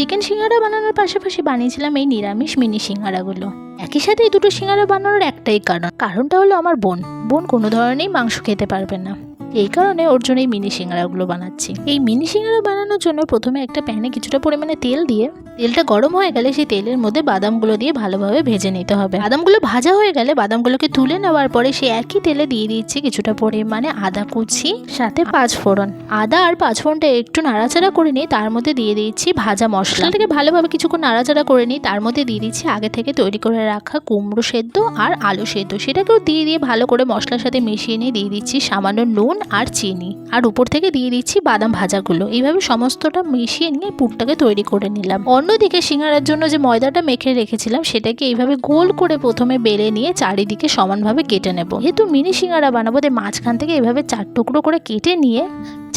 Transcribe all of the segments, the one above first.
Chicken সিঙ্গারা বানানোর পাশাপাশি বানিয়েছিলাম এই নিরামিষ মিনি সিঙ্গারাগুলো। একই সাথে এই দুটো সিঙ্গারা বানানোর একটাই কারণটা হলো আমার বোন কোনো ধরনেরই মাংস খেতে পারবে না, এই কারণে ওর জন্য এই মিনি সিঙ্গারাগুলো বানাচ্ছি। এই মিনি সিঙ্গারা বানানোর জন্য প্রথমে একটা প্যানে কিছুটা পরিমাণে তেল দিয়ে, তেলটা গরম হয়ে গেলে সেই তেলের মধ্যে বাদামগুলো দিয়ে ভালোভাবে ভেজে নিতে হবে। বাদামগুলো ভাজা হয়ে গেলে বাদামগুলোকে তুলে নেওয়ার পরে সেই একই তেলে দিয়ে দিচ্ছি কিছুটা পরিমাণে আদা কুচি, সাথে 5 ফোড়ন। আদা আর 5 ফোড়নটা একটু নাড়াচাড়া করে নিই, তার মধ্যে দিয়ে দিচ্ছি ভাজা মশলাটাকে ভালোভাবে কিছুক্ষণ নাড়াচাড়া করে নিই। তার মধ্যে দিয়ে দিচ্ছি আগে থেকে তৈরি করে রাখা কুমড়ো সেদ্ধ আর আলু সেদ্ধ, সেটাকেও দিয়ে ভালো করে মশলার সাথে মিশিয়ে নিয়ে দিয়ে দিচ্ছি সামান্য নুন আর চিনি, আর উপর থেকে দিয়ে দিচ্ছি বাদাম ভাজাগুলো। এইভাবে সমস্তটা মিশিয়ে নিয়ে পুরটাকে তৈরি করে নিলাম। অন্যদিকে সিঙ্গারার জন্য যে ময়দাটা মেখে রেখেছিলাম সেটাকে এইভাবে গোল করে প্রথমে বেলে নিয়ে চারিদিকে সমানভাবে কেটে নেব। যেহেতু মিনি সিঙ্গারা বানাবো তাই মাঝখান থেকে এইভাবে 4 টুকরো করে কেটে নিয়ে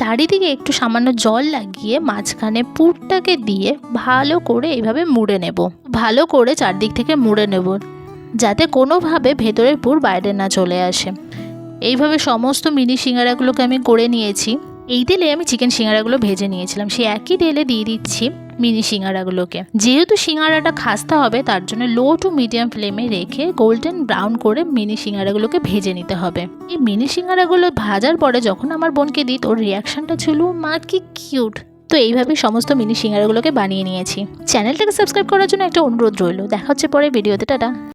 চারিদিকে একটু সামান্য জল লাগিয়ে মাঝখানে পুরটাকে দিয়ে ভালো করে এইভাবে মুড়ে নেব। ভালো করে চারদিক থেকে মুড়ে নেব যাতে কোনোভাবে ভেতরের পুর বাইরে না চলে আসে। এইভাবে সমস্ত মিনি সিঙ্গারাগুলোকে আমি করে নিয়েছি। এই তেলে আমি চিকেন সিঙ্গারাগুলো ভেজে নিয়েছিলাম, সেই একই তেলে দিয়ে দিচ্ছি মিনি সিঙ্গারাগুলোকে। যেহেতু সিঙ্গারাটা খাস্তা হবে তার জন্য লো টু মিডিয়াম ফ্লেমে রেখে গোল্ডেন ব্রাউন করে মিনি সিঙ্গারাগুলোকে ভেজে নিতে হবে। এই মিনি সিঙ্গারাগুলো ভাজার পরে যখন আমার বোনকে দিই ওর রিয়াকশনটা ছিল মা কি কিউট। তো এইভাবে সমস্ত মিনি সিঙ্গারাগুলোকে বানিয়ে নিয়েছি। চ্যানেলটাকে সাবস্ক্রাইব করার জন্য একটা অনুরোধ রইল। দেখা হচ্ছে পরে ভিডিওতে, টাটা।